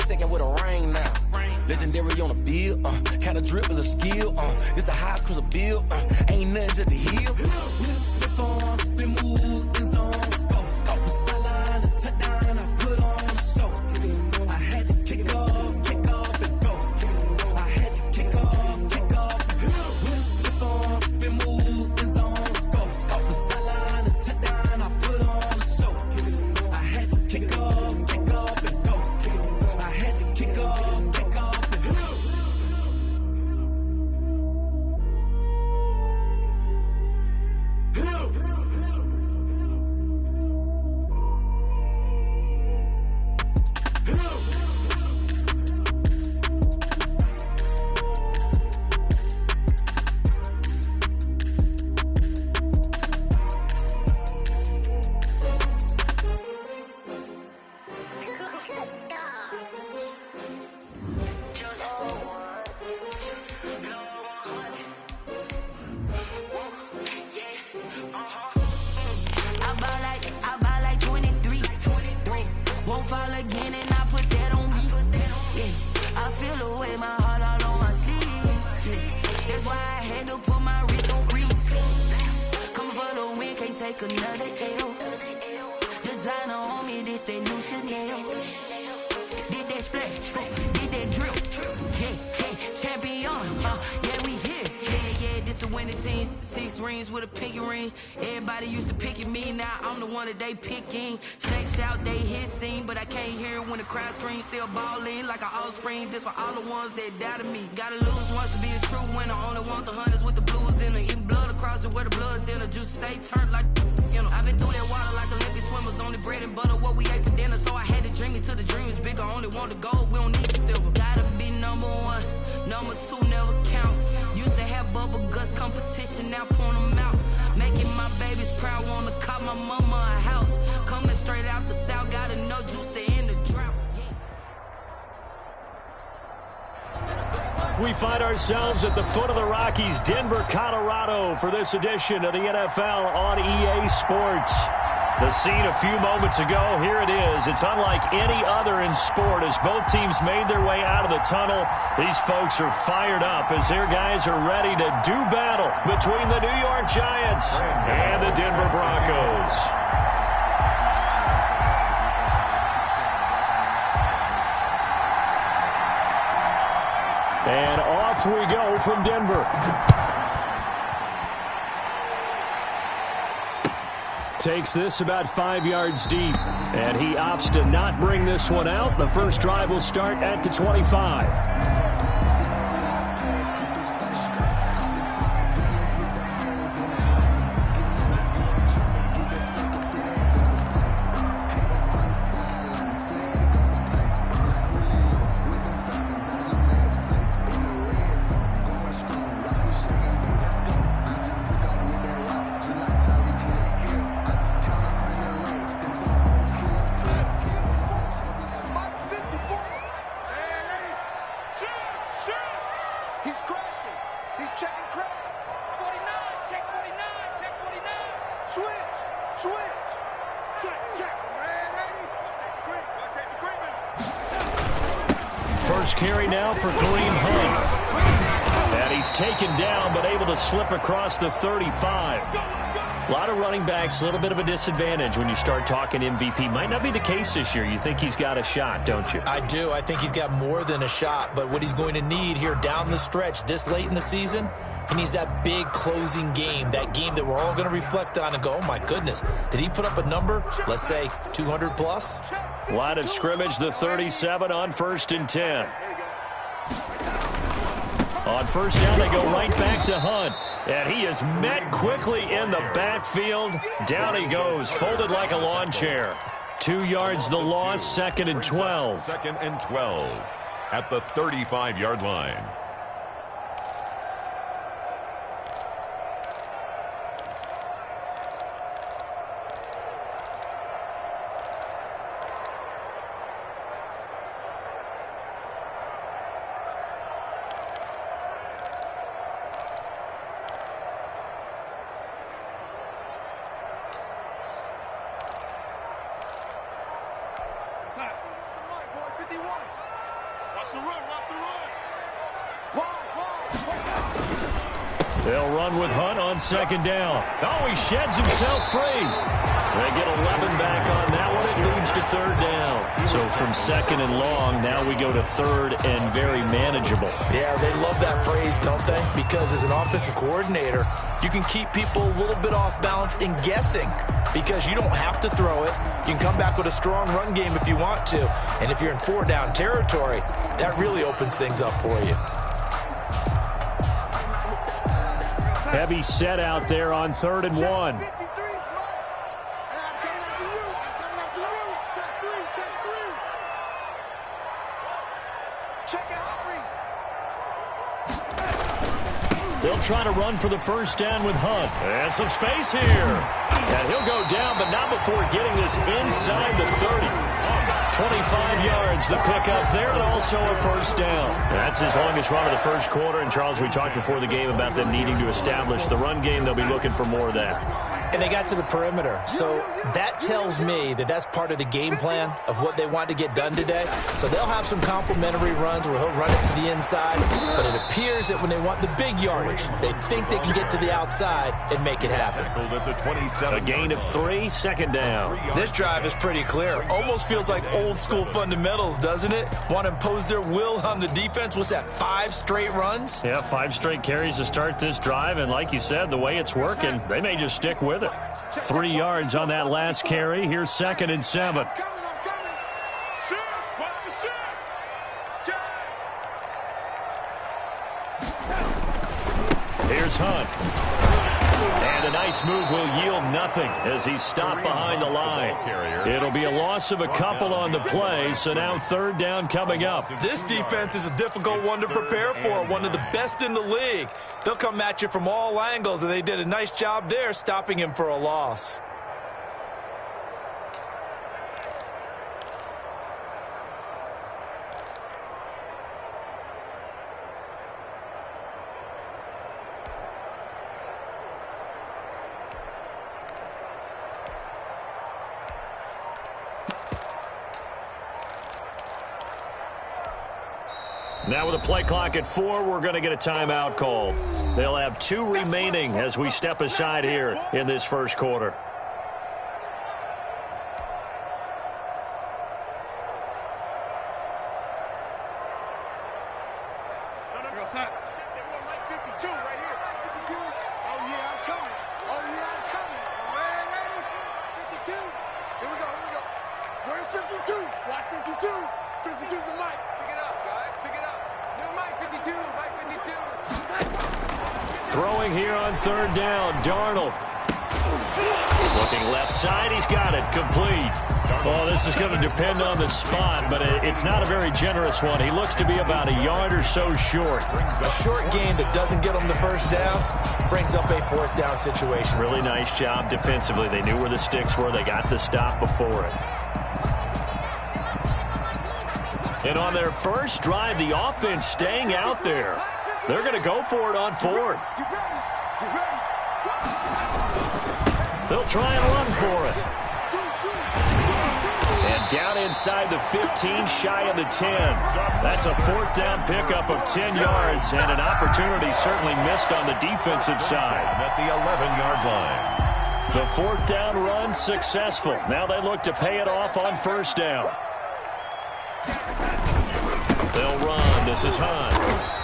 second with a ring now. Legendary on the field, kinda drip is a skill, it's the highest cruiser bill, ain't nothing just to heal. Spin on, spin move, in zone, scope for sideline, a touchdown, I put on the show. I had to kick off and go. I had to kick off and go. Spin on, spin move, in zone, scope for sideline, a touchdown, I put on the show. I had to kick off and go. I had to kick off. They picking snakes out, they hissing, but I can't hear when the crowd screams. Still balling like an offspring. This for all the ones that doubted me. Gotta lose once to be a true winner. Only want the hunters with the blues in it. Even blood across it where the blood dinner. Juice stay turned like I've been through that water like Olympic swimmers. Only bread and butter what we ate for dinner. So I had to dream it till the dream is bigger. Only want the gold, we don't need the silver. Gotta be number one, number two never count. Used to have bubble guts competition, now point them out. Making my babies proud, wanna call my mama a house. Coming straight out the south, gotta know juice to end the drought. We find ourselves at the foot of the Rockies, Denver, Colorado, for this edition of the NFL on EA Sports. The scene a few moments ago, here it is. It's unlike any other in sport as both teams made their way out of the tunnel. These folks are fired up as their guys are ready to do battle between the New York Giants and the Denver Broncos. And off we go from Denver. Takes this about 5 yards deep, and he opts to not bring this one out. The first drive will start at the 25. First carry now for Kareem Hunt. And he's taken down, but able to slip across the 35. A lot of running backs, a little bit of a disadvantage when you start talking MVP. Might not be the case this year. You think he's got a shot, don't you? I do. I think he's got more than a shot. But what he's going to need here down the stretch this late in the season, he needs that big closing game, that game that we're all going to reflect on and go, oh, my goodness, did he put up a number, let's say 200 plus? Line of scrimmage, the 37 on 1st and 10. On first down, they go right back to Hunt. And he is met quickly in the backfield. Down he goes, folded like a lawn chair. 2 yards the loss, 2nd and 12. 2nd and 12 at the 35-yard line. They'll run with Hunt on second down. Oh, he sheds himself free. They get 11 back on that one. It leads to third down. So from second and long, now we go to third and very manageable. Yeah, they love that phrase, don't they? Because as an offensive coordinator, you can keep people a little bit off balance and guessing because you don't have to throw it. You can come back with a strong run game if you want to. And if you're in four-down territory, that really opens things up for you. Heavy set out there on 3rd and 1. They'll try to run for the first down with Hunt. And some space here. And he'll go down, but not before getting this inside the 30. 25 yards, the pickup there, and also a first down. That's his longest run of the first quarter. And, Charles, we talked before the game about them needing to establish the run game. They'll be looking for more of that. And they got to the perimeter. So that tells me that that's part of the game plan of what they want to get done today. So they'll have some complementary runs where he'll run it to the inside. But it appears that when they want the big yardage, they think they can get to the outside and make it happen. A gain of 3, second down. This drive is pretty clear. Almost feels like old school fundamentals, doesn't it? Want to impose their will on the defense. What's that, 5 straight runs? Yeah, 5 straight carries to start this drive. And like you said, the way it's working, they may just stick with it. 3 yards on that last carry. Here's 2nd and 7. Here's Hunt. And a nice move will yield nothing as he's stopped behind the line. It'll be a loss of a couple on the play, so now 3rd down coming up. This defense is a difficult one to prepare for, one of the best in the league. They'll come at you from all angles, and they did a nice job there stopping him for a loss. Now with a play clock at 4, we're going to get a timeout call. They'll have 2 remaining as we step aside here in this first quarter. Throwing here on 3rd down, Darnold. Looking left side, he's got it, complete. Oh, this is going to depend on the spot, but it's not a very generous one. He looks to be about a yard or so short. A short gain that doesn't get him the first down brings up a 4th down situation. Really nice job defensively. They knew where the sticks were. They got the stop before it. And on their first drive, the offense staying out there. They're going to go for it on 4th. They'll try and run for it. And down inside the 15, shy of the 10. That's a 4th down pickup of 10 yards, and an opportunity certainly missed on the defensive side. At the 11-yard line. The 4th down run successful. Now they look to pay it off on 1st down. They'll run. This is Hunt.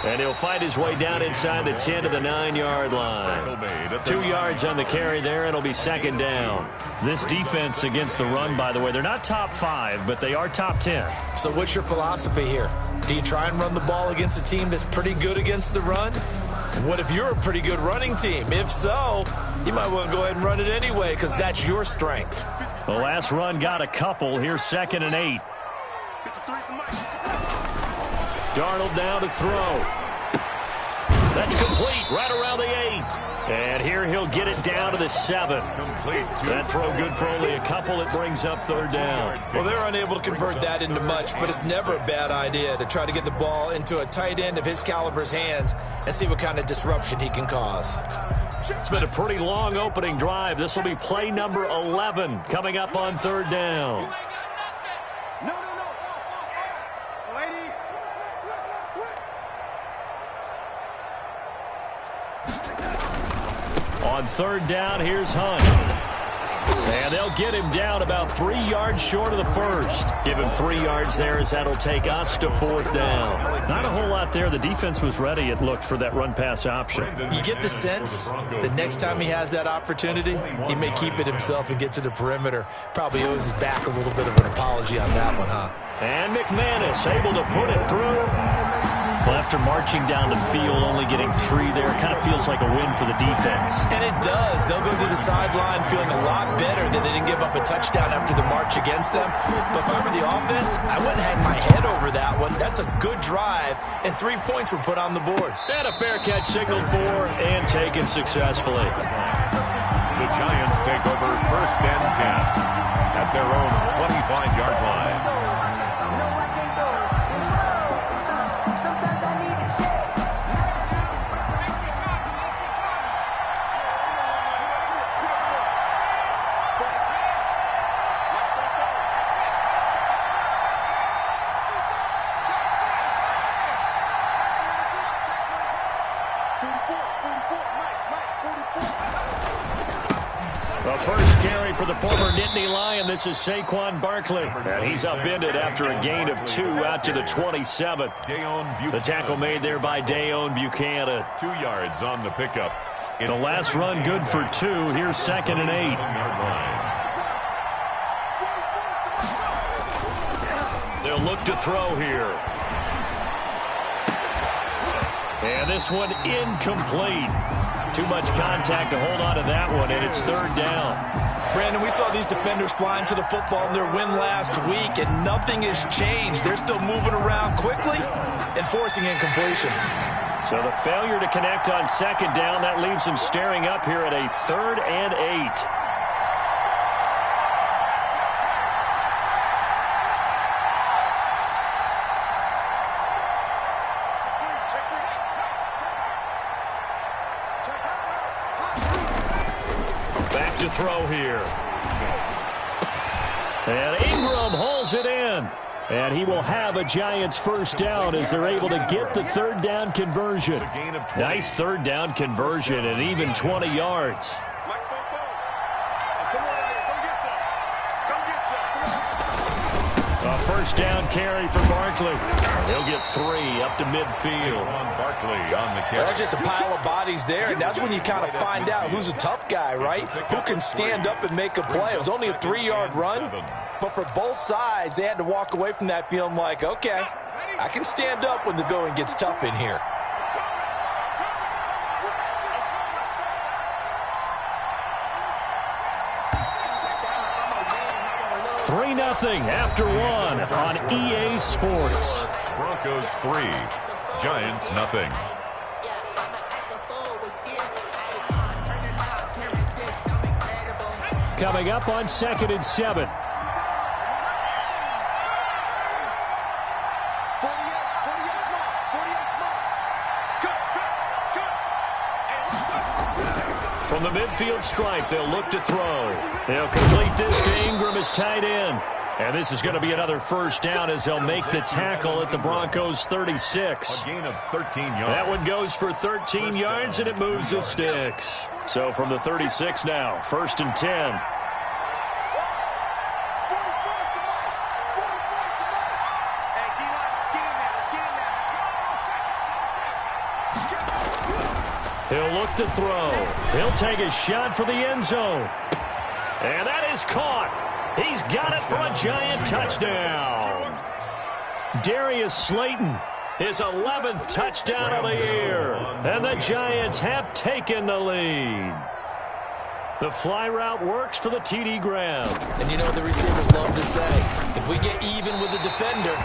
And he'll find his way down inside the 10 to the 9-yard line. 2 yards on the carry there. It'll be 2nd down. This defense against the run, by the way, they're not top 5, but they are top 10. So what's your philosophy here? Do you try and run the ball against a team that's pretty good against the run? What if you're a pretty good running team? If so, you might want to go ahead and run it anyway because that's your strength. The last run got a couple. Here's 2nd and 8. Darnold now to throw. That's complete right around the 8. And here he'll get it down to the 7. That throw good for only a couple. It brings up 3rd down. Well, they're unable to convert that into much, but it's never a bad idea to try to get the ball into a tight end of his caliber's hands and see what kind of disruption he can cause. It's been a pretty long opening drive. This will be play number 11 coming up on 3rd down. On third down, here's Hunt. And they'll get him down about 3 yards short of the first. Give him 3 yards there as that'll take us to fourth down. Not a whole lot there. The defense was ready, it looked, for that run-pass option. You get the sense that next time he has that opportunity, he may keep it himself and get to the perimeter. Probably owes his back a little bit of an apology on that one, huh? And McManus able to put it through. Well, after marching down the field, only getting 3 there, kind of feels like a win for the defense. And it does. They'll go to the sideline feeling a lot better that they didn't give up a touchdown after the march against them. But if I were the offense, I wouldn't hang my head over that one. That's a good drive, and 3 points were put on the board. And a fair catch signaled for and taken successfully. The Giants take over 1st and 10 at their own 25-yard line. The first carry for the former Nittany Lion. This is Saquon Barkley. And he's upended after a gain of 2 out to the 27. The tackle made there by Dayon Buchanan. 2 yards on the pickup. The last run good for 2. Here's 2nd and 8. They'll look to throw here. And this one incomplete. Too much contact to hold on to that one, and it's 3rd down. Brandon, we saw these defenders flying to the football in their win last week, and nothing has changed. They're still moving around quickly and forcing incompletions. So the failure to connect on 2nd down, that leaves them staring up here at a 3rd and 8. To throw here. And Ingram hauls it in. And he will have a Giants 1st down as they're able to get the 3rd down conversion. Nice 3rd down conversion and even 20 yards. A 1st down carry for Barkley. He'll get 3 up to midfield. Barkley on the carry. Well, that's just a pile of bodies there, and that's when you kind of find out who's a tough guy, right? Who can stand up and make a play. It was only a 3-yard run, but for both sides, they had to walk away from that feeling like, okay, I can stand up when the going gets tough in here. Three 3-0 after 1 on EA Sports. Broncos 3, Giants 0. Coming up on 2nd and 7. From the midfield stripe, they'll look to throw. They'll complete this to Ingram as tight end. And this is going to be another 1st down as they'll make the tackle at the Broncos 36. A gain of 13 yards. That one goes for 13 yards, and it moves the sticks. So from the 36 now, 1st and 10. He'll look to throw. He'll take a shot for the end zone. And that is caught. He's got it for a Giant touchdown. Darius Slayton, his 11th touchdown of the year. And the Giants have taken the lead. The fly route works for the TD Graham. And you know what the receivers love to say? If we get even with the defender,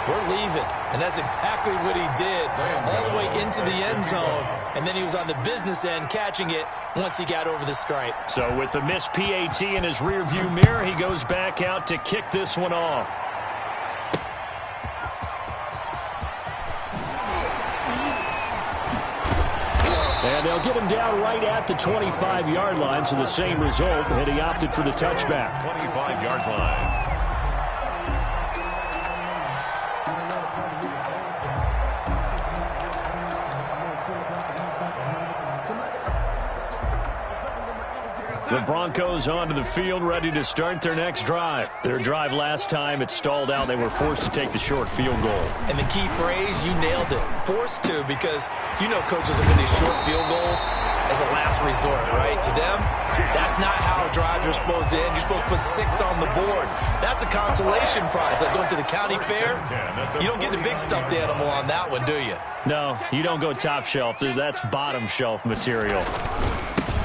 we're leaving. And that's exactly what he did, all the way into the end zone. And then he was on the business end catching it once he got over the stripe. So with the missed PAT in his rearview mirror, he goes back out to kick this one off. And they'll get him down right at the 25-yard line, so the same result, and he opted for the touchback. 25-yard line. The Broncos onto the field, ready to start their next drive. Their drive last time, it stalled out. They were forced to take the short field goal. And the key phrase, you nailed it. Forced to, because you know coaches look at these short field goals as a last resort, right? To them, that's not how drives are supposed to end. You're supposed to put 6 on the board. That's a consolation prize. Like going to the county fair, you don't get the big stuffed animal on that one, do you? No, you don't go top shelf. That's bottom shelf material.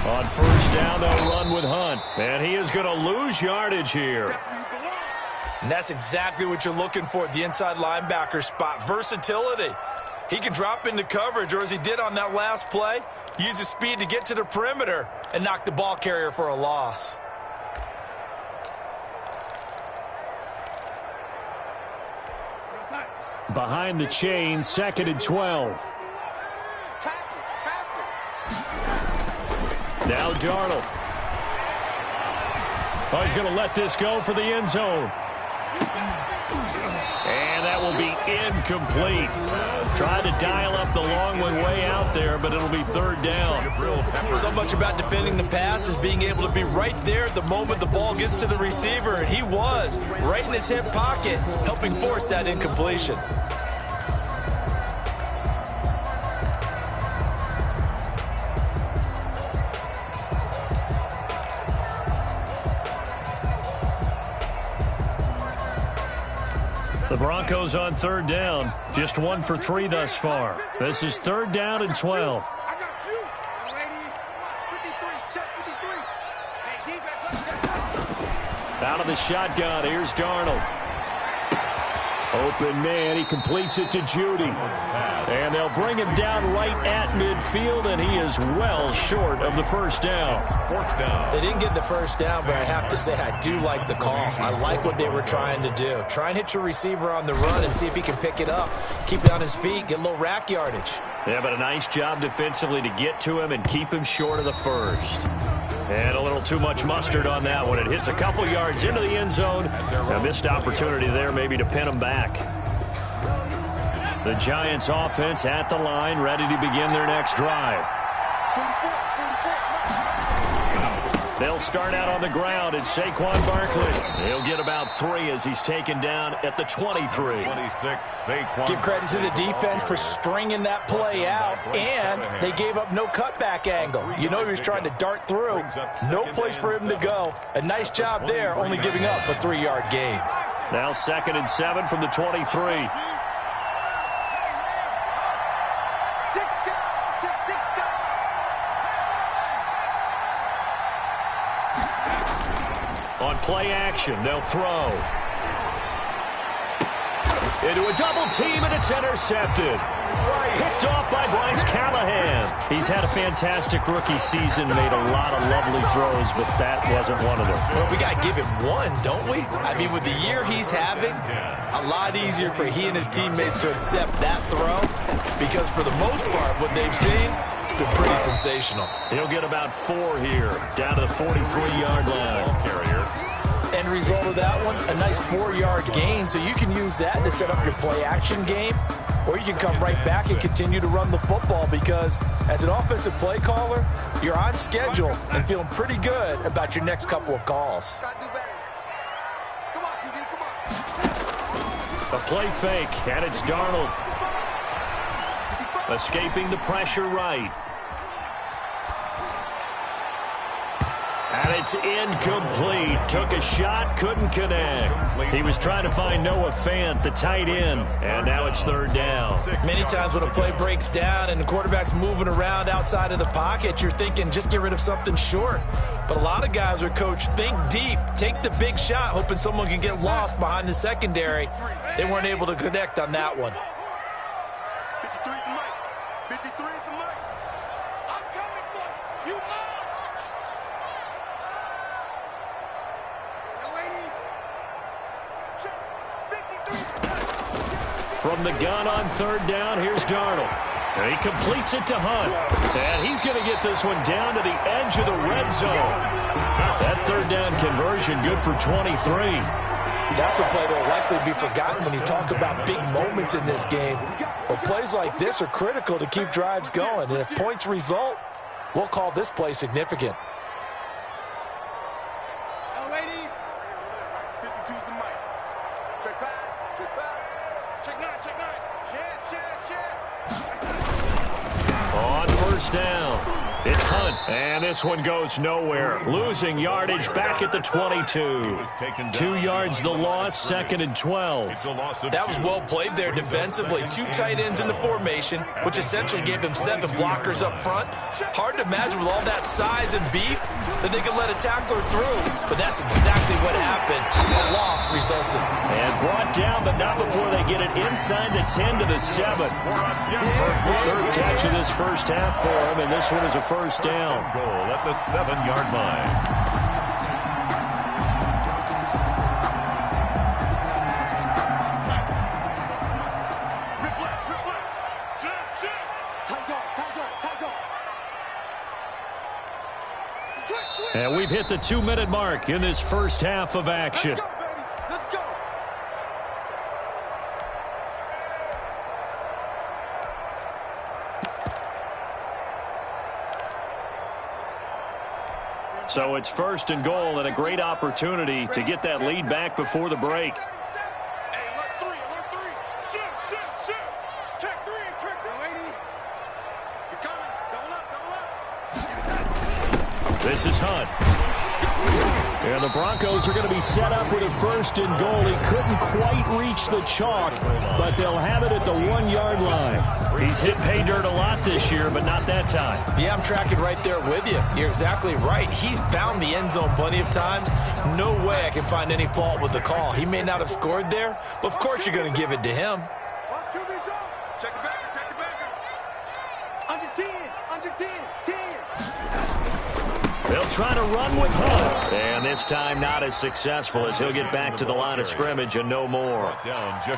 On first down, they'll run with Hunt. And he is going to lose yardage here. And that's exactly what you're looking for at the inside linebacker spot. Versatility. He can drop into coverage, or as he did on that last play, use his speed to get to the perimeter and knock the ball carrier for a loss. Behind the chain, 2nd and 12. Now Darnold. Oh, he's going to let this go for the end zone. And that will be incomplete. Tried to dial up the long one way out there, but it'll be 3rd down. So much about defending the pass is being able to be right there at the moment the ball gets to the receiver, and he was right in his hip pocket, helping force that incompletion. The Broncos on 3rd down. Just 1 for 3 thus far. This is 3rd down and 12. Out of the shotgun, here's Darnold. Open man, he completes it to Judy. And they'll bring him down right at midfield, and he is well short of the first down. They didn't get the first down, but I have to say I do like the call. I like what they were trying to do. Try and hit your receiver on the run and see if he can pick it up. Keep it on his feet, get a little rack yardage. Yeah, but a nice job defensively to get to him and keep him short of the first. And a little too much mustard on that one. It hits a couple yards into the end zone. A missed opportunity there maybe to pin him back. The Giants offense at the line, ready to begin their next drive. They'll start out on the ground. It's Saquon Barkley. He'll get about 3 as he's taken down at the 23. 26, Saquon. Give credit to the defense for stringing that play out, and they gave up no cutback angle. You know he was trying to dart through. No place for him to go. A nice job there, only giving up a 3-yard gain. Now 2nd and 7 from the 23. On play action, they'll throw. Into a double team, and it's intercepted. Picked off by Bryce Callahan. He's had a fantastic rookie season, made a lot of lovely throws, but that wasn't one of them. Well, we got to give him one, don't we? I mean, with the year he's having, a lot easier for he and his teammates to accept that throw, because for the most part, what they've seen, it's been pretty sensational. He'll get about 4 here, down to the 43-yard line. End result of that one, a nice 4-yard gain, so you can use that to set up your play-action game, or you can come right back and continue to run the football, because as an offensive play caller, you're on schedule and feeling pretty good about your next couple of calls. A play fake, and it's Darnold. Escaping the pressure right. And it's incomplete. Took a shot, couldn't connect. He was trying to find Noah Fant, the tight end, and now it's 3rd down. Many times when a play breaks down and the quarterback's moving around outside of the pocket, you're thinking just get rid of something short. But a lot of guys are coached, think deep, take the big shot, hoping someone can get lost behind the secondary. They weren't able to connect on that one. From the gun on 3rd down, here's Darnold. And he completes it to Hunt. And he's going to get this one down to the edge of the red zone. That 3rd down conversion good for 23. That's a play that will likely be forgotten when you talk about big moments in this game. But plays like this are critical to keep drives going. And if points result, we'll call this play significant. Check pass. Check pass. Check nine. Check nine. On first down, it's Hunt, and this one goes nowhere. Losing yardage back at the 22. 2 yards the loss, 2nd and 12. That was well played there defensively. 2 tight ends in the formation, which essentially gave them 7 blockers up front. Hard to imagine with all that size and beef that they could let a tackler through, but that's exactly what happened. A loss resulted. And brought down, but not before they get it inside the 10 to the 7. Third catch of this first half for him, and this one is a first down. Goal at the 7-yard line. And we've hit the 2-minute mark in this first half of action. Let's go. So it's 1st and goal, and a great opportunity to get that lead back before the break. Hey, alert 3. Shoot. Check 3. He's coming. Double up. This is Hunt. And the Broncos are going to be set up with a 1st and goal. He couldn't quite reach the chalk, but they'll have it at the 1-yard line. He's hit pay dirt a lot this year, but not that time. Yeah, I'm tracking right there with you. You're exactly right. He's bound the end zone plenty of times. No way I can find any fault with the call. He may not have scored there, but of course you're going to give it to him. Watch QB drop. Check the back. Under 10. 10. They'll try to run with Hunt. And this time not as successful as he'll get back to the line of scrimmage and no more.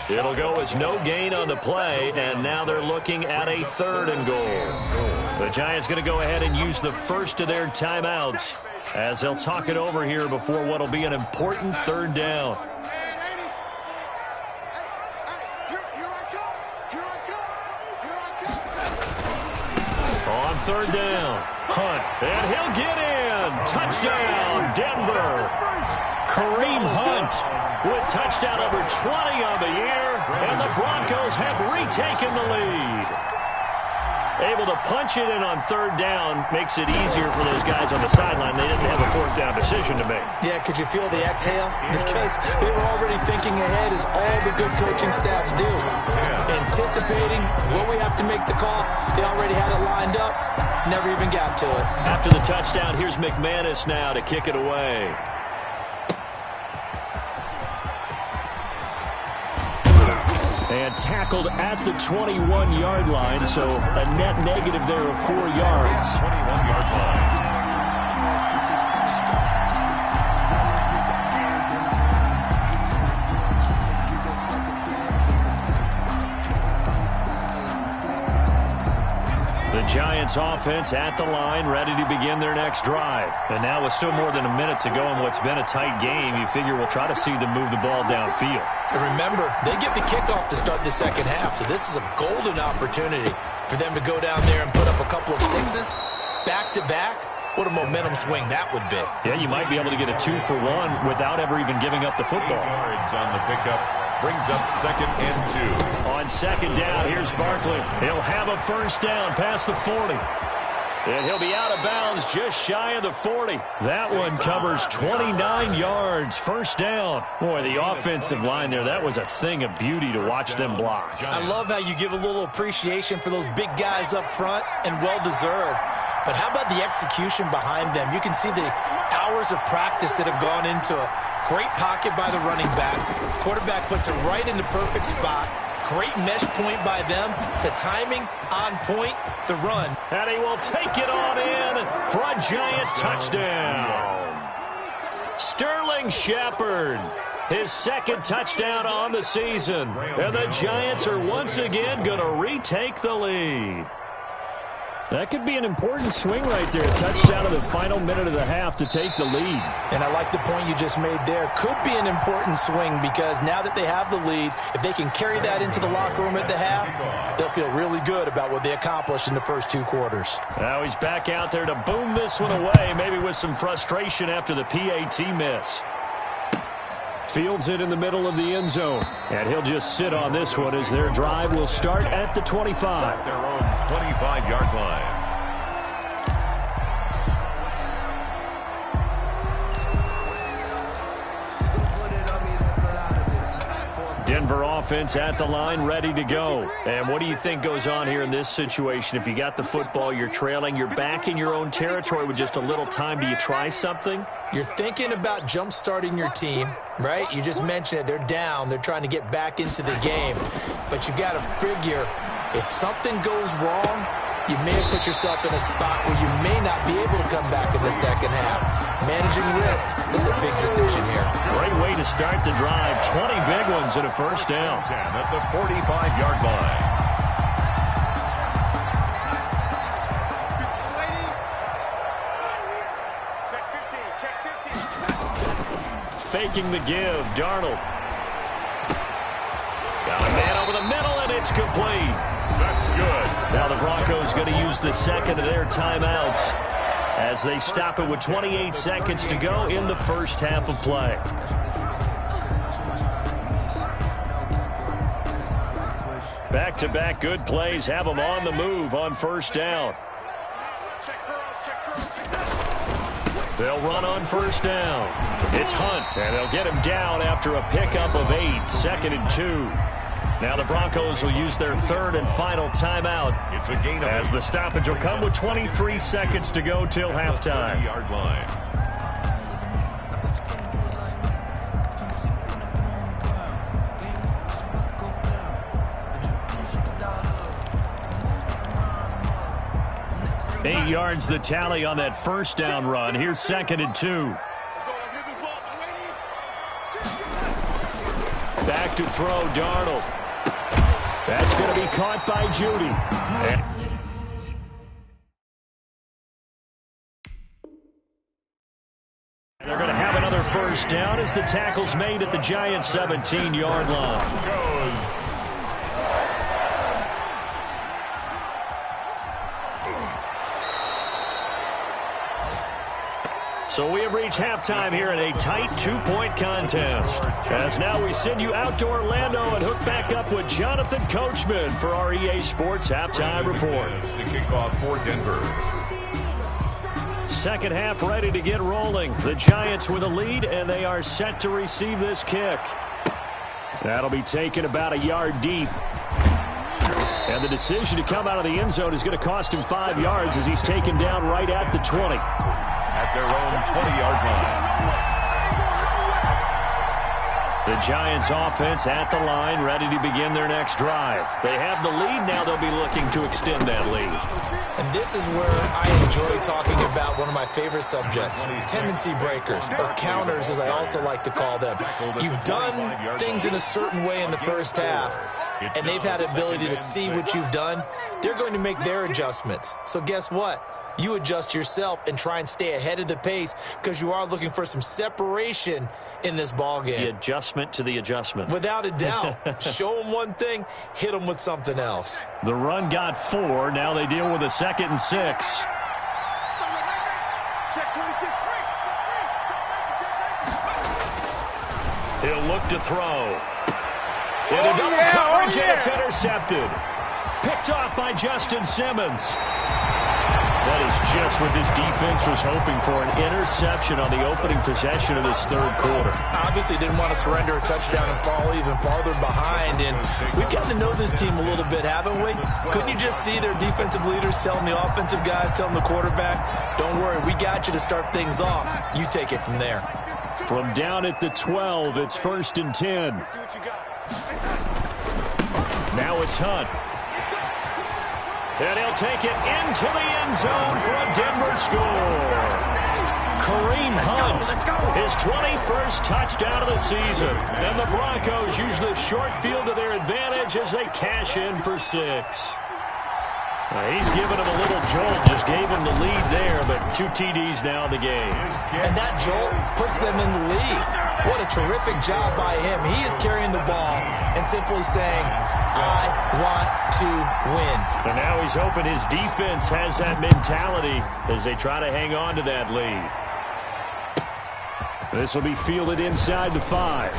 It'll go as no gain on the play, and now they're looking at a 3rd and goal. The Giants going to go ahead and use the first of their timeouts as they'll talk it over here before what will be an important 3rd down. On 3rd down, Hunt, and he'll get in. Touchdown, Denver. Kareem Hunt with touchdown number 20 on the year, and the Broncos have retaken the lead. Able to punch it in on 3rd down makes it easier for those guys on the sideline. They didn't have a 4th down decision to make. Yeah, could you feel the exhale? Because they were already thinking ahead, as all the good coaching staffs do. Anticipating what we have to make the call. They already had it lined up. Never even got to it. After the touchdown, here's McManus now to kick it away. And tackled at the 21-yard line, so a net negative there of 4 yards. 21-yard line. The Giants offense at the line, ready to begin their next drive. And now with still more than a minute to go in what's been a tight game, you figure we'll try to see them move the ball downfield. And remember, they get the kickoff to start the second half, so this is a golden opportunity for them to go down there and put up a couple of 6s back-to-back. What a momentum swing that would be. Yeah, you might be able to get a 2-for-1 without ever even giving up the football. Yards on the pickup. Brings up 2nd and 2. On 2nd down, here's Barkley. He'll have a 1st down past the 40. And he'll be out of bounds just shy of the 40. That one covers 29 yards. 1st down. Boy, the offensive line there, that was a thing of beauty to watch them block. I love how you give a little appreciation for those big guys up front, and well-deserved. But how about the execution behind them? You can see the hours of practice that have gone into it. Great pocket by the running back. Quarterback puts it right in the perfect spot. Great mesh point by them. The timing on point. The run. And he will take it on in for a Giant touchdown. Sterling Shepard, his 2nd touchdown on the season. And the Giants are once again going to retake the lead. That could be an important swing right there. A touchdown in the final minute of the half to take the lead. And I like the point you just made there. Could be an important swing because now that they have the lead, if they can carry that into the locker room at the half, they'll feel really good about what they accomplished in the first 2 quarters. Now he's back out there to boom this one away, maybe with some frustration after the PAT miss. Fields it in the middle of the end zone. And he'll just sit on this one as their drive will start at the 25. At their own 25-yard line. Denver offense at the line, ready to go. And what do you think goes on here in this situation? If you got the football, you're trailing, you're back in your own territory with just a little time. Do you try something? You're thinking about jump-starting your team, right? You just mentioned it. They're down. They're trying to get back into the game. But you got to figure if something goes wrong, you may have put yourself in a spot where you may not be able to come back in the second half. Managing risk is a big decision here. Great way to start the drive. 20 big ones and a first down. 10 at the 45-yard line. Faking the give. Darnold. Got a man over the middle, and it's complete. That's good. Now the Broncos going to use the second of their timeouts as they stop it with 28 seconds to go in the first half of play. Back-to-back good plays have them on the move on first down. They'll run on first down. It's Hunt, and they'll get him down after a pickup of 8, 2nd and 2. Now the Broncos will use their third and final timeout. It's a gain of as the stoppage will come with 23 seconds to go till halftime. 30-yard line. Eight yards the tally on that first down run. Here's 2nd and 2. Back to throw, Darnold. That's going to be caught by Judy. And they're going to have another first down as the tackle's made at the Giants' 17-yard line. So we have reached halftime here in a tight 2-point contest. As now we send you out to Orlando and hook back up with Jonathan Coachman for our EA Sports Halftime Report. To kick off for Denver. Second half ready to get rolling. The Giants with a lead, and they are set to receive this kick. That'll be taken about a yard deep. And the decision to come out of the end zone is going to cost him 5 yards as he's taken down right at the 20. At their own 20-yard line. The Giants offense at the line, ready to begin their next drive. They have the lead, now they'll be looking to extend that lead. And this is where I enjoy talking about one of my favorite subjects, tendency breakers, or counters as I also like to call them. You've done things in a certain way in the first half, and they've had the ability to see what you've done. They're going to make their adjustments. So guess what? You adjust yourself and try and stay ahead of the pace because you are looking for some separation in this ball game. The adjustment to the adjustment. Without a doubt. Show them one thing, hit them with something else. The run got 4. Now they deal with a 2nd and 6. He'll look to throw. In a double coverage, and it's intercepted. Picked off by Justin Simmons. That is just what this defense was hoping for, an interception on the opening possession of this third quarter. Obviously didn't want to surrender a touchdown and fall even farther behind, and we've gotten to know this team a little bit, haven't we? Couldn't you just see their defensive leaders telling the offensive guys, telling the quarterback, don't worry, we got you to start things off. You take it from there. From down at the 12, it's 1st and 10. Now it's Hunt. And he'll take it into the end zone for a Denver score. Kareem Hunt, his 21st touchdown of the season. And the Broncos use the short field to their advantage as they cash in for 6. He's given him a little jolt, just gave him the lead there, but 2 TDs now in the game. And that jolt puts them in the lead. What a terrific job by him. He is carrying the ball and simply saying, I want to win. And now he's hoping his defense has that mentality as they try to hang on to that lead. This will be fielded inside the 5.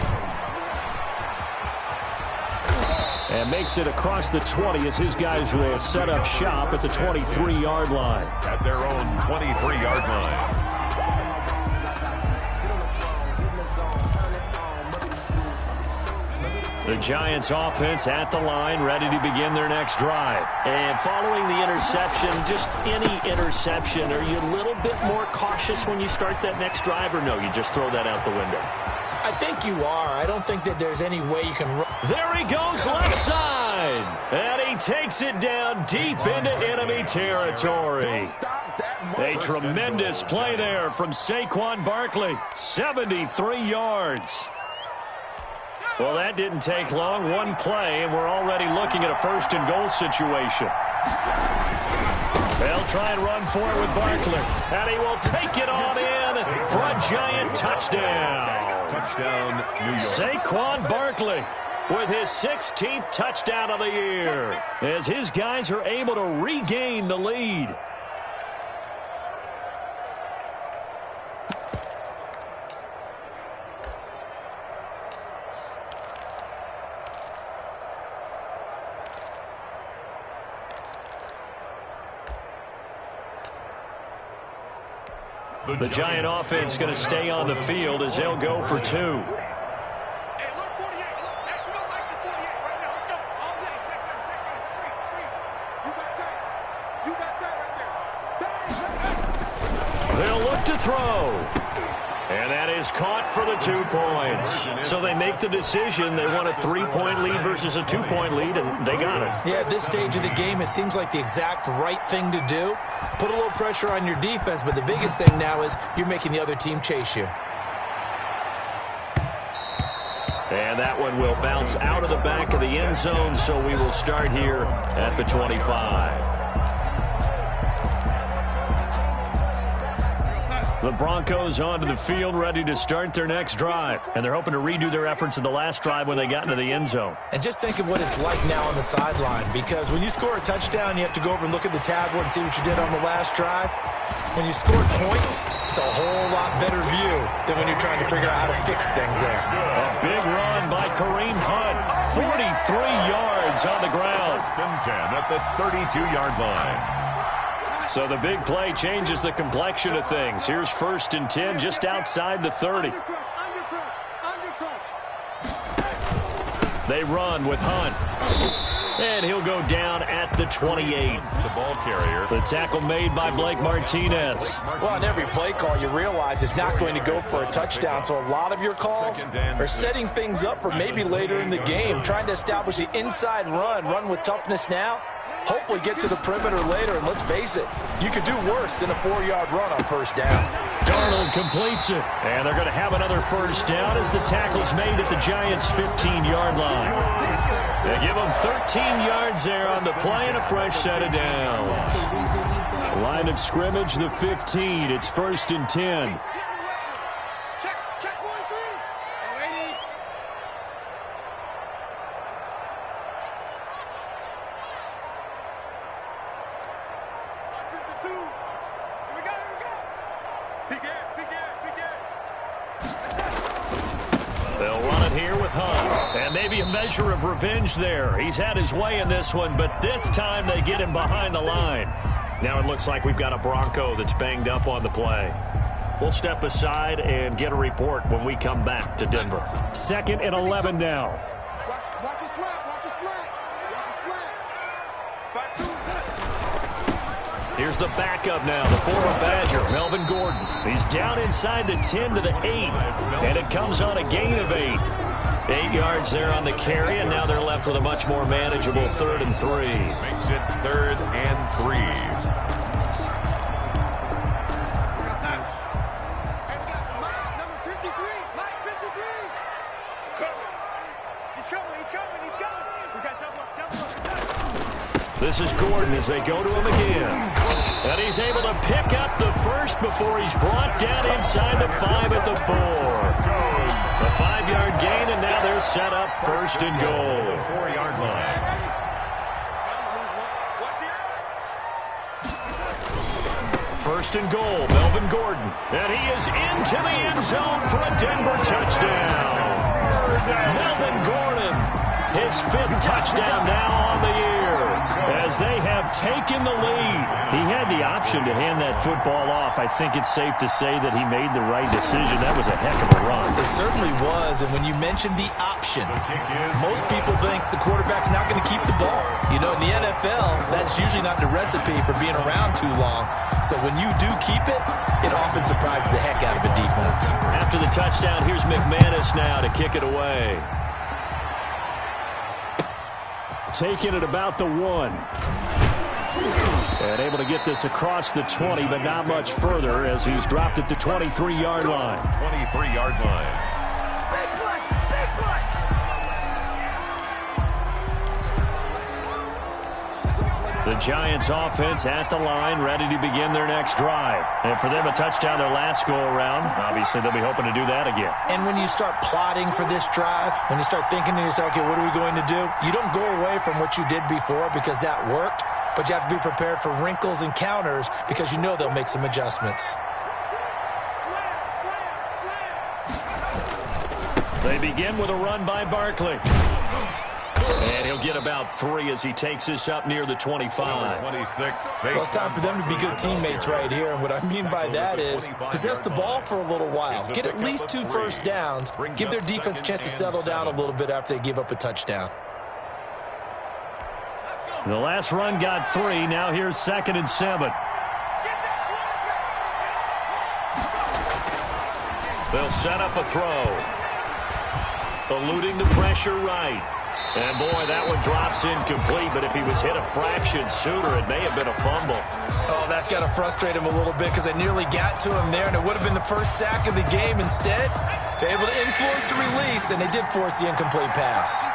And makes it across the 20 as his guys will set up shop at the 23-yard line. At their own 23-yard line. The Giants offense at the line, ready to begin their next drive. And following the interception, just any interception, are you a little bit more cautious when you start that next drive, or no, you just throw that out the window? I think you are. I don't think that there's any way you can run. There he goes, left side. And he takes it down deep into enemy territory. A tremendous play there from Saquon Barkley. 73 yards. Well, that didn't take long. One play, and we're already looking at a first-and-goal situation. They'll try and run for it with Barkley. And he will take it on in for a Giant touchdown. Touchdown, New York. Saquon Barkley with his 16th touchdown of the year as his guys are able to regain the lead. The Giant offense going to stay on the field as they'll go for 2. Hey, look, 48. Look, hey, we don't like the 48 right now. Let's go. All day. Check that. Street. You got time. You got time right there. Bang. They'll look to throw. And that is caught for the 2 points. So they make the decision. They want a 3-point lead versus a 2-point lead, and they got it. Yeah, at this stage of the game, it seems like the exact right thing to do. Put a little pressure on your defense, but the biggest thing now is you're making the other team chase you. And that one will bounce out of the back of the end zone, so we will start here at the 25. The Broncos onto the field, ready to start their next drive. And they're hoping to redo their efforts in the last drive when they got into the end zone. And just think of what it's like now on the sideline, because when you score a touchdown, you have to go over and look at the tablet and see what you did on the last drive. When you score points, it's a whole lot better view than when you're trying to figure out how to fix things there. A big run by Kareem Hunt. 43 yards on the ground. First and 10 at the 32-yard line. So the big play changes the complexion of things. Here's 1st and 10 just outside the 30. They run with Hunt. And he'll go down at the 28. The ball carrier. The tackle made by Blake Martinez. Well, on every play call, you realize it's not going to go for a touchdown. So a lot of your calls are setting things up for maybe later in the game, trying to establish the inside run with toughness now. Hopefully get to the perimeter later, and let's face it, you could do worse than a 4-yard run on first down. Darnold completes it, and they're going to have another first down as the tackle's made at the Giants' 15-yard line. They give them 13 yards there on the play and a fresh set of downs. Line of scrimmage, the 15. It's 1st and 10. They'll run it here with Hunt. And maybe a measure of revenge there. He's had his way in this one, but this time they get him behind the line. Now it looks like we've got a Bronco that's banged up on the play. We'll step aside and get a report when we come back to Denver. 2nd and 11 now. Watch your slant. Watch your slant. Watch your slant. Back to it. Here's the backup now, the former Badger, Melvin Gordon. He's down inside the 10 to the 8, and it comes on a gain of 8. 8 yards there on the carry, and now they're left with a much more manageable 3rd and 3. Makes it 3rd and 3. Number 53. Mike 53. He's coming. We got double. This is Gordon as they go to him again. And he's able to pick up the first before he's brought down inside the 5 at the 4. A 5-yard gain, and now they're set up 1st and goal. 4-yard line. First and goal, Melvin Gordon. And he is into the end zone for a Denver touchdown. Melvin Gordon, his 5th touchdown now on the year, as they have taken the lead. He had the option to hand that football off. I think it's safe to say that he made the right decision. That was a heck of a run. It certainly was, and when you mentioned the option, most people think the quarterback's not going to keep the ball. You know, in the NFL, that's usually not the recipe for being around too long. So when you do keep it, it often surprises the heck out of a defense. After the touchdown, here's McManus now to kick it away. Taking it about the 1. And able to get this across the 20, but not much further as he's dropped it to 23-yard line. 23-yard line. The Giants offense at the line, ready to begin their next drive. And for them, a touchdown their last go-around. Obviously, they'll be hoping to do that again. And when you start plotting for this drive, when you start thinking to yourself, okay, what are we going to do? You don't go away from what you did before because that worked, but you have to be prepared for wrinkles and counters because you know they'll make some adjustments. They begin with a run by Barkley. And he'll get about 3 as he takes this up near the 25. 26. Well, it's time for them to be good teammates right here. And what I mean by that is possess the ball for a little while. Get at least 2 first downs. Give their defense a chance to settle down a little bit after they give up a touchdown. The last run got 3. Now here's 2nd and 7. They'll set up a throw. Eluding the pressure right. And, boy, that one drops incomplete, but if he was hit a fraction sooner, it may have been a fumble. Oh, that's got to frustrate him a little bit because they nearly got to him there, and it would have been the first sack of the game. Instead, they're able to influence the release, and they did force the incomplete pass.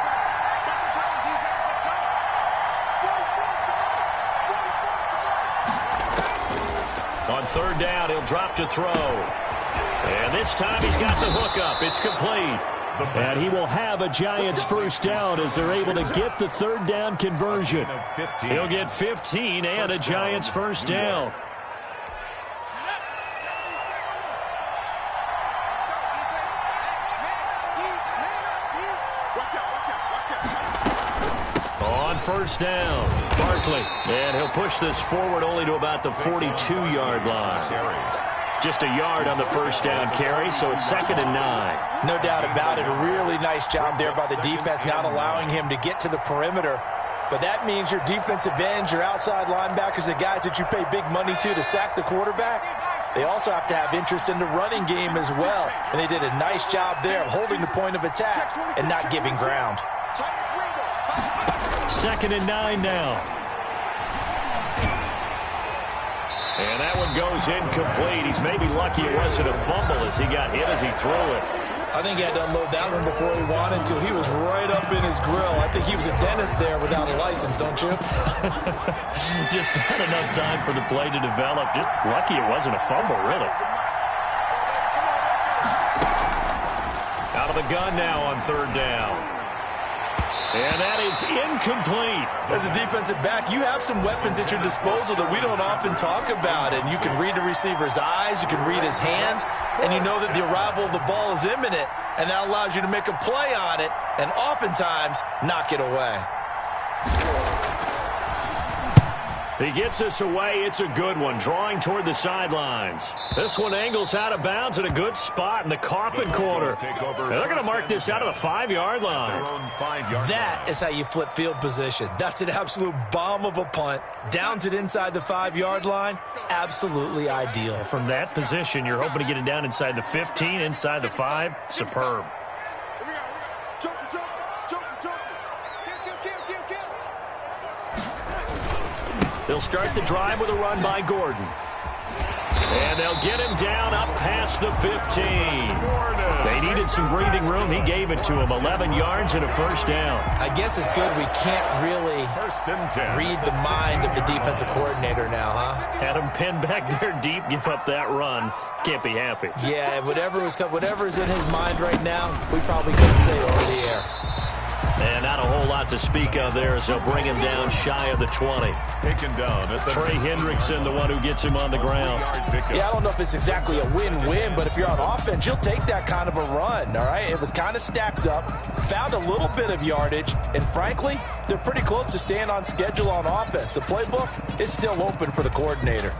On 3rd down, he'll drop to throw. And this time he's got the hook up. It's complete. And he will have a Giants first down as they're able to get the 3rd down conversion. He'll get 15 and a Giants first down. On 1st down, Barkley. And he'll push this forward only to about the 42-yard line. Just a yard on the first down carry, so it's 2nd and 9. No doubt about it. A really nice job there by the defense, not allowing him to get to the perimeter. But that means your defensive ends, your outside linebackers, the guys that you pay big money to sack the quarterback, they also have to have interest in the running game as well. And they did a nice job there of holding the point of attack and not giving ground. 2nd and 9 now. And that one goes incomplete. He's maybe lucky it wasn't a fumble as he got hit as he threw it. I think he had to unload that one before he wanted to. He was right up in his grill. I think he was a dentist there without a license, don't you? Just not enough time for the play to develop. Just lucky it wasn't a fumble, really. Out of the gun now on 3rd down. And that is incomplete. As a defensive back, you have some weapons at your disposal that we don't often talk about. And you can read the receiver's eyes, you can read his hands, and you know that the arrival of the ball is imminent. And that allows you to make a play on it and oftentimes knock it away. He gets this away. It's a good one, drawing toward the sidelines. This one angles out of bounds at a good spot in the coffin corner. And they're going to mark this out of the 5-yard line. That is how you flip field position. That's an absolute bomb of a punt. Downs it inside the 5-yard line. Absolutely ideal. From that position, you're hoping to get it down inside the 15, inside the 5. Superb. They'll start the drive with a run by Gordon. And they'll get him down up past the 15. They needed some breathing room. He gave it to him. 11 yards and a first down. I guess it's good we can't really read the mind of the defensive coordinator now, huh? Had him pinned back there deep, give up that run. Can't be happy. Yeah, whatever is in his mind right now, we probably couldn't say it over the air. And not a whole lot to speak of there as they'll bring him down shy of the 20. Taken down at the Trey Hendrickson, the one who gets him on the ground. Yeah, I don't know if it's exactly a win-win, but if you're on offense, you'll take that kind of a run, all right? It was kind of stacked up, found a little bit of yardage, and frankly, they're pretty close to staying on schedule on offense. The playbook is still open for the coordinator.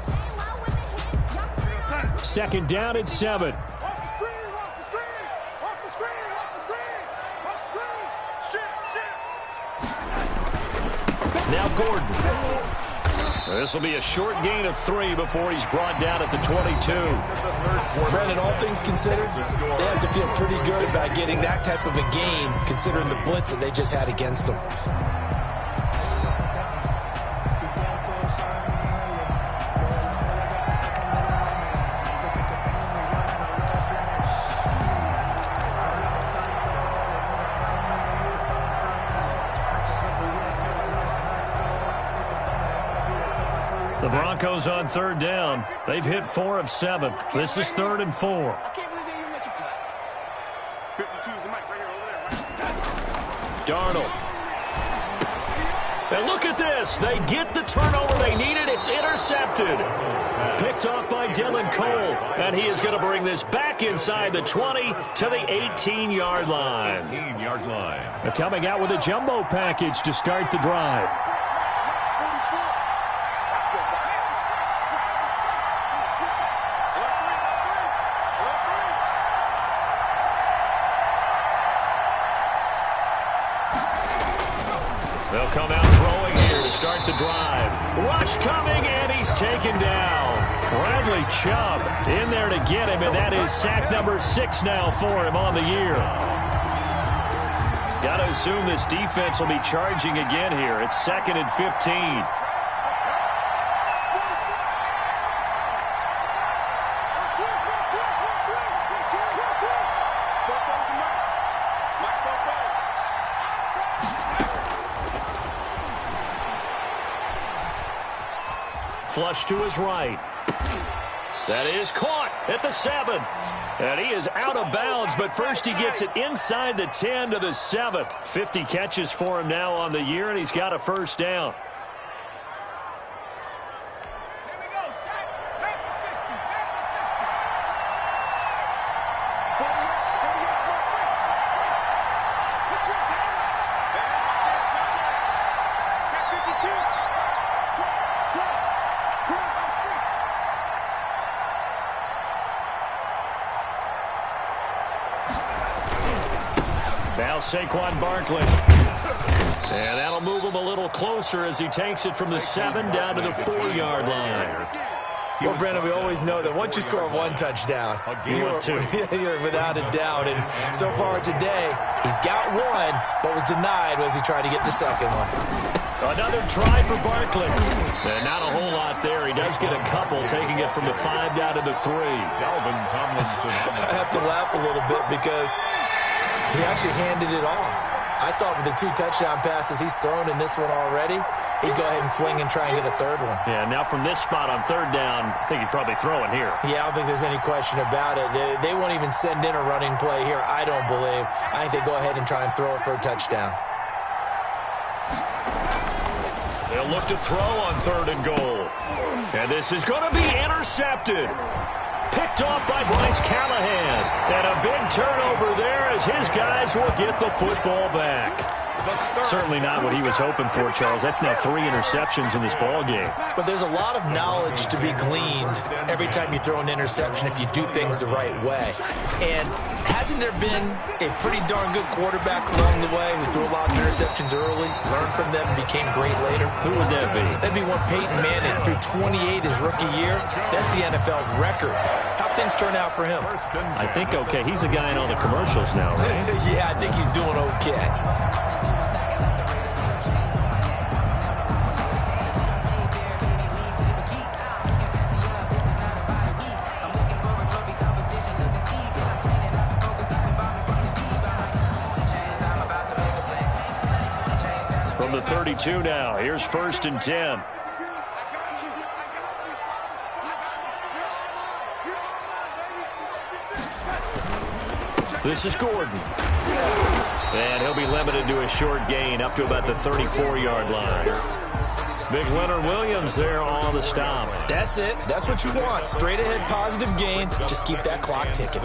Second down at 7. Now Gordon. This will be a short gain of 3 before he's brought down at the 22. Brandon, all things considered, they have to feel pretty good about getting that type of a gain considering the blitz that they just had against them. The Broncos on third down. They've hit 4 of 7. This is 3rd and 4. I can't believe they even let you play. 52 is the mic right here over there. Darnold. And look at this. They get the turnover they needed. It's intercepted. Picked off by Dylan Cole. And he is going to bring this back inside the 20 to the 18-yard line. 18-yard line. They're coming out with a jumbo package to start the drive. They'll come out throwing here to start the drive. Rush coming, and he's taken down. Bradley Chubb in there to get him, and that is sack number 6 now for him on the year. Got to assume this defense will be charging again here. It's 2nd and 15. Flush to his right. That is caught at the 7. And he is out of bounds, but first he gets it inside the 10 to the 7. 50 catches for him now on the year, and he's got a first down. Now Saquon Barkley. And that'll move him a little closer as he takes it from the 7 down to the 4-yard line. Well, Brandon, we always know that once you score 1 touchdown, you're without a doubt. And so far today, he's got 1, but was denied as he tried to get the second one. Another try for Barkley. And not a whole lot there. He does get a couple, taking it from the 5 down to the 3. Dalvin Tomlinson. I have to laugh a little bit because he actually handed it off. I thought with the 2 touchdown passes he's thrown in this one already, he'd go ahead and fling and try and get a 3rd one. Yeah, now from this spot on 3rd down, I think he'd probably throw it here. Yeah, I don't think there's any question about it. They won't even send in a running play here, I don't believe. I think they go ahead and try and throw it for a touchdown. They'll look to throw on 3rd and goal. And this is going to be intercepted. Picked off by Bryce Callahan. And a big turnover there as his guys will get the football back. Certainly not what he was hoping for, Charles. That's now 3 interceptions in this ball game. But there's a lot of knowledge to be gleaned every time you throw an interception if you do things the right way. And hasn't there been a pretty darn good quarterback along the way who threw a lot of interceptions early, learned from them, and became great later? Who would that be? That'd be one Peyton Manning. Threw 28 his rookie year. That's the NFL record. How'd things turn out for him? I think okay. He's a guy in all the commercials now, right? Yeah, I think he's doing okay. From the 32 now, here's 1st and 10. This is Gordon. And he'll be limited to a short gain up to about the 34-yard line. Big Leonard Williams there on the stop. That's it. That's what you want. Straight ahead positive gain. Just keep that clock ticking.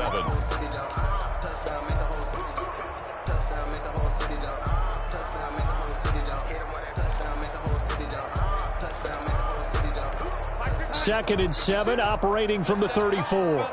Second and 7, operating from the 34.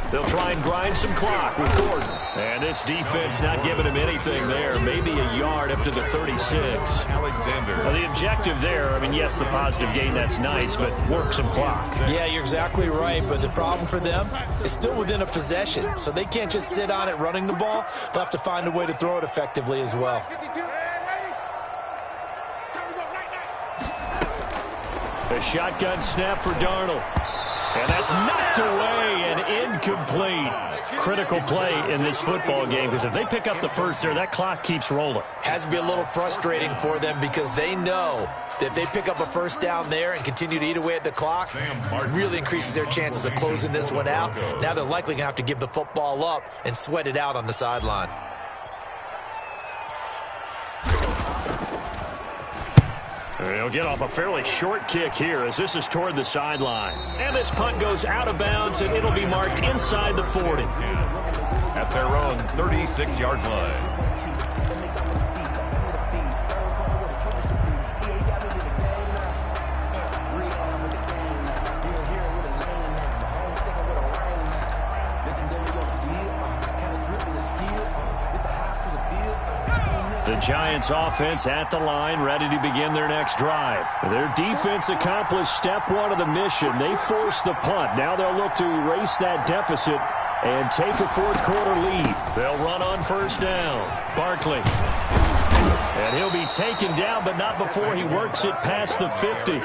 They'll try and grind some clock with Gordon. And this defense not giving him anything there. Maybe a yard up to the 36. Alexander. Well, the objective there, I mean, yes, the positive gain, that's nice, but work some clock. Yeah, you're exactly right. But the problem for them is still within a possession. So they can't just sit on it running the ball. They'll have to find a way to throw it effectively as well. A shotgun snap for Darnold. And that's knocked away and incomplete. Critical play in this football game, because if they pick up the first there, that clock keeps rolling. Has to be a little frustrating for them because they know that if they pick up a first down there and continue to eat away at the clock, it really increases their chances of closing this one out. Now they're likely going to have to give the football up and sweat it out on the sideline. He'll get off a fairly short kick here as this is toward the sideline. And this punt goes out of bounds, and it'll be marked inside the 40. At their own 36-yard line. The Giants offense at the line, ready to begin their next drive. Their defense accomplished step one of the mission. They forced the punt. Now they'll look to erase that deficit and take a fourth-quarter lead. They'll run on first down. Barkley. And he'll be taken down, but not before he works it past the 50.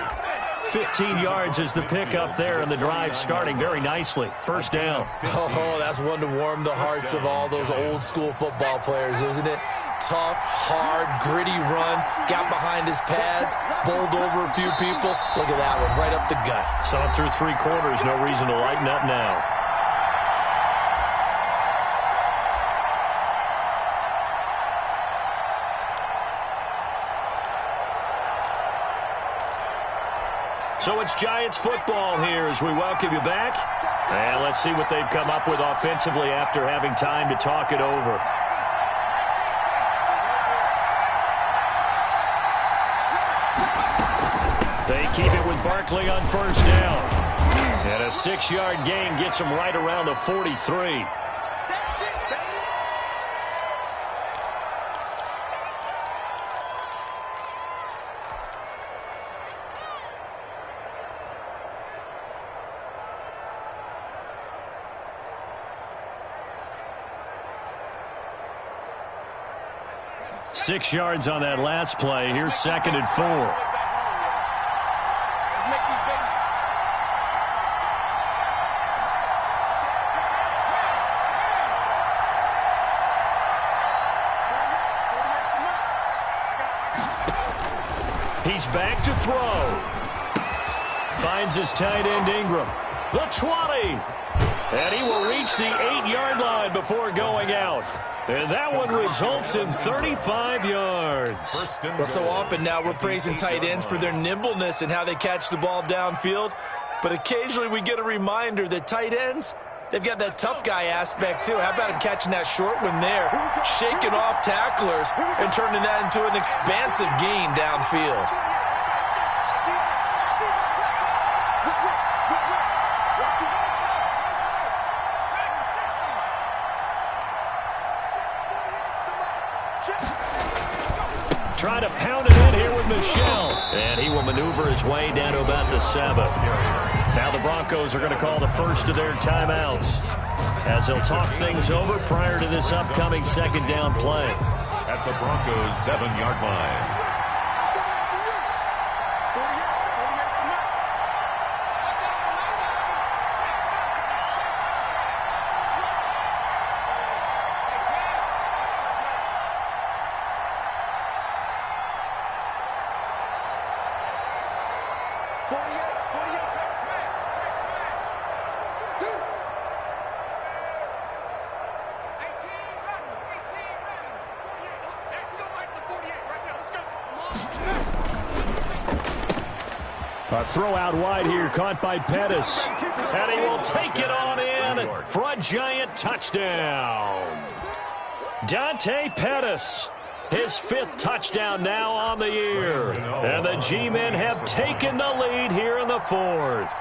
15 yards is the pickup there, and the drive starting very nicely. First down. Oh, that's one to warm the hearts of all those old-school football players, isn't it? Tough, hard, gritty run. Got behind his pads, bowled over a few people. Look at that one, right up the gut. So through three quarters, no reason to lighten up now. So it's Giants football here as we welcome you back. And let's see what they've come up with offensively after having time to talk it over. They keep it with Barkley on first down. And a 6-yard gain gets them right around the 43. Six yards on that last play. Here's second and 4. He's back to throw. Finds his tight end Ingram. The 20. And he will reach the 8-yard line before going out. And that one results in 35 yards. Well, so often now we're praising tight ends for their nimbleness and how they catch the ball downfield. But occasionally we get a reminder that tight ends, they've got that tough guy aspect too. How about him catching that short one there, shaking off tacklers, and turning that into an expansive gain downfield. Try to pound it in here with Michel. And he will maneuver his way down to about the 7. Now the Broncos are going to call the first of their timeouts as they'll talk things over prior to this upcoming second down play. At the Broncos' 7-yard line. A throw out wide here, caught by Pettis. And he will take it on in for a Giant touchdown. Dante Pettis, his 5th touchdown now on the year. And the G-men have taken the lead here in the 4th.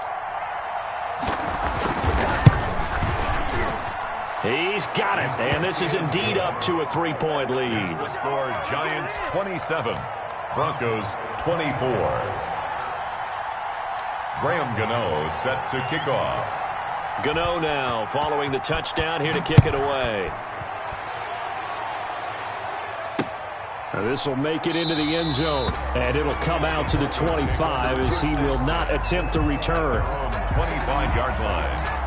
He's got it, and this is indeed up to a 3-point lead. The score, Giants 27, Broncos 24. Graham Gano set to kick off. Gano now following the touchdown here to kick it away. This will make it into the end zone, and it'll come out to the 25 as he will not attempt to return. 25-yard line.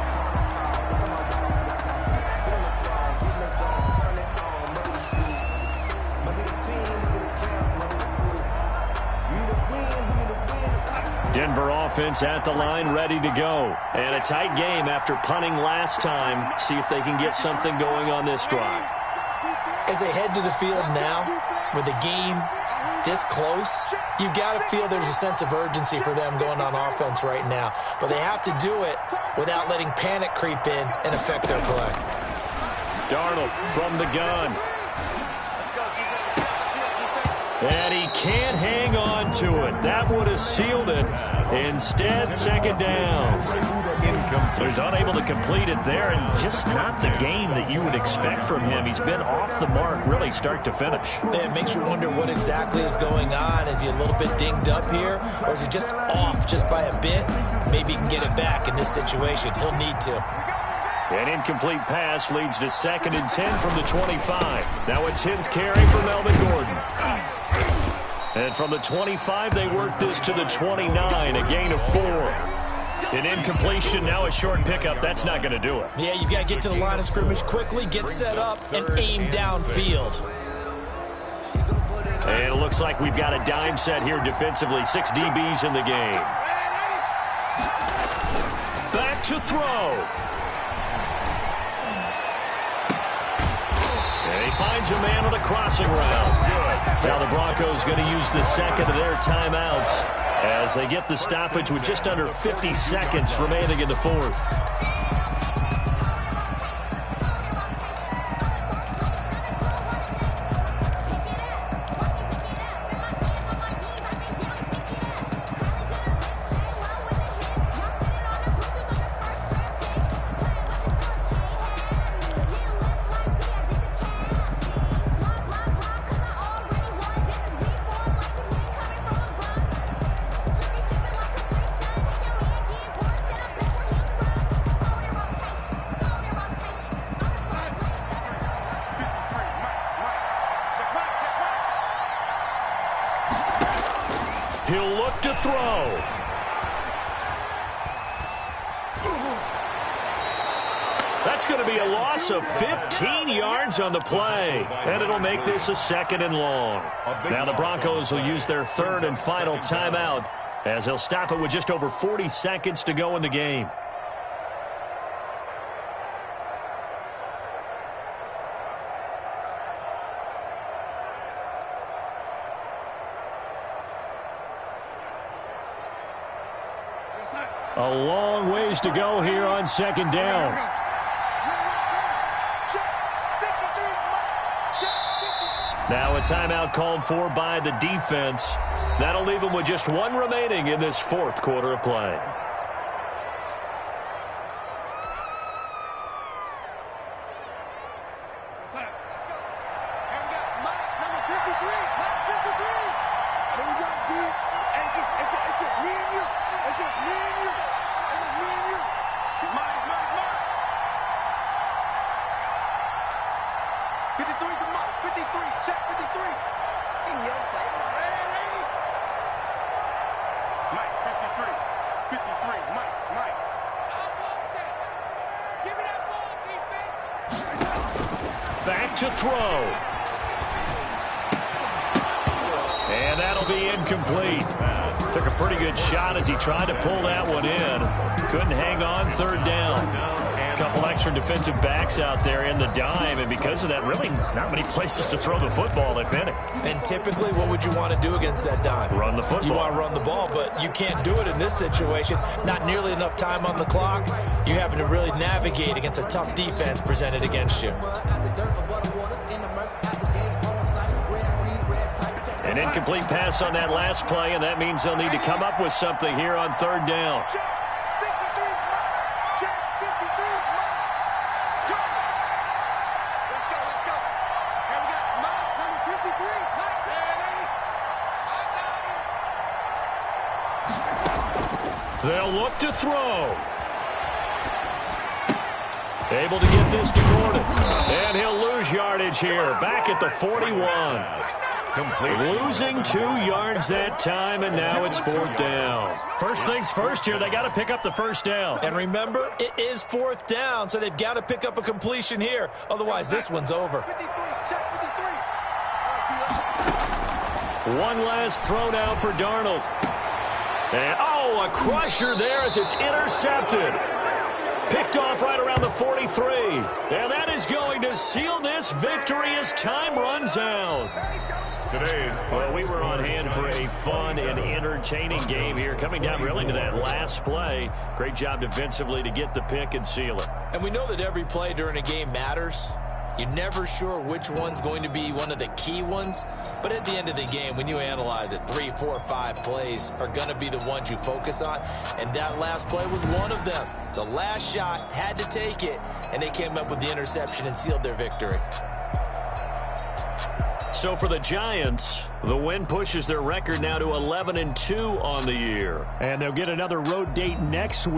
Denver offense at the line, ready to go. And a tight game after punting last time. See if they can get something going on this drive. As they head to the field now, with the game this close, you've got to feel there's a sense of urgency for them going on offense right now. But they have to do it without letting panic creep in and affect their play. Darnold from the gun. And he can't hang on to it. That would have sealed it. Instead, second down. So he's unable to complete it there, and just not the game that you would expect from him. He's been off the mark really start to finish. Yeah, it makes you wonder what exactly is going on. Is he a little bit dinged up here, or is he just off just by a bit? Maybe he can get it back in this situation. He'll need to. An incomplete pass leads to 2nd and 10 from the 25. Now a 10th carry for Melvin Gordon. And from the 25, they work this to the 29, a gain of 4. An incompletion, now a short pickup. That's not going to do it. Yeah, you've got to get to the line of scrimmage quickly, get set up, and aim downfield. And it looks like we've got a dime set here defensively. 6 DBs in the game. Back to throw. And he finds a man on a crossing route. Now the Broncos going to use the second of their timeouts as they get the stoppage with just under 50 seconds remaining in the 4th. He'll look to throw. That's going to be a loss of 15 yards on the play. And it'll make this a 2nd and long. Now the Broncos will use their 3rd and final timeout as they'll stop it with just over 40 seconds to go in the game. A long ways to go here on 2nd down. Now a timeout called for by the defense. That'll leave them with just 1 remaining in this 4th quarter of play. Back to throw. And that'll be incomplete. Took a pretty good shot as he tried to pull that one in. Couldn't hang on 3rd down. A couple extra defensive backs out there in the dime, and because of that, really not many places to throw the football, if any. And typically, what would you want to do against that dime? Run the football. You want to run the ball, but you can't do it in this situation. Not nearly enough time on the clock. You having to really navigate against a tough defense presented against you. An incomplete pass on that last play, and that means they'll need to come up with something here on third down. They'll look to throw. Able to get this to Gordon. And he'll lose yardage here. Back at the 41. Losing 2 yards that time, and now it's fourth down. First things first here, they got to pick up the first down. And remember, it is fourth down, so they've got to pick up a completion here. Otherwise, this one's over. One last throw now for Darnold. And, a crusher there as it's intercepted. Picked off right around the 43. And that is going to seal this victory as time runs out. Well, we were on hand for a fun and entertaining game here, coming down really to that last play. Great job defensively to get the pick and seal it. And we know that every play during a game matters. You're never sure which one's going to be one of the key ones. But at the end of the game, when you analyze it, 3, 4, 5 plays are going to be the ones you focus on. And that last play was one of them. The last shot had to take it, and they came up with the interception and sealed their victory. So for the Giants, the win pushes their record now to 11-2 on the year. And they'll get another road date next week.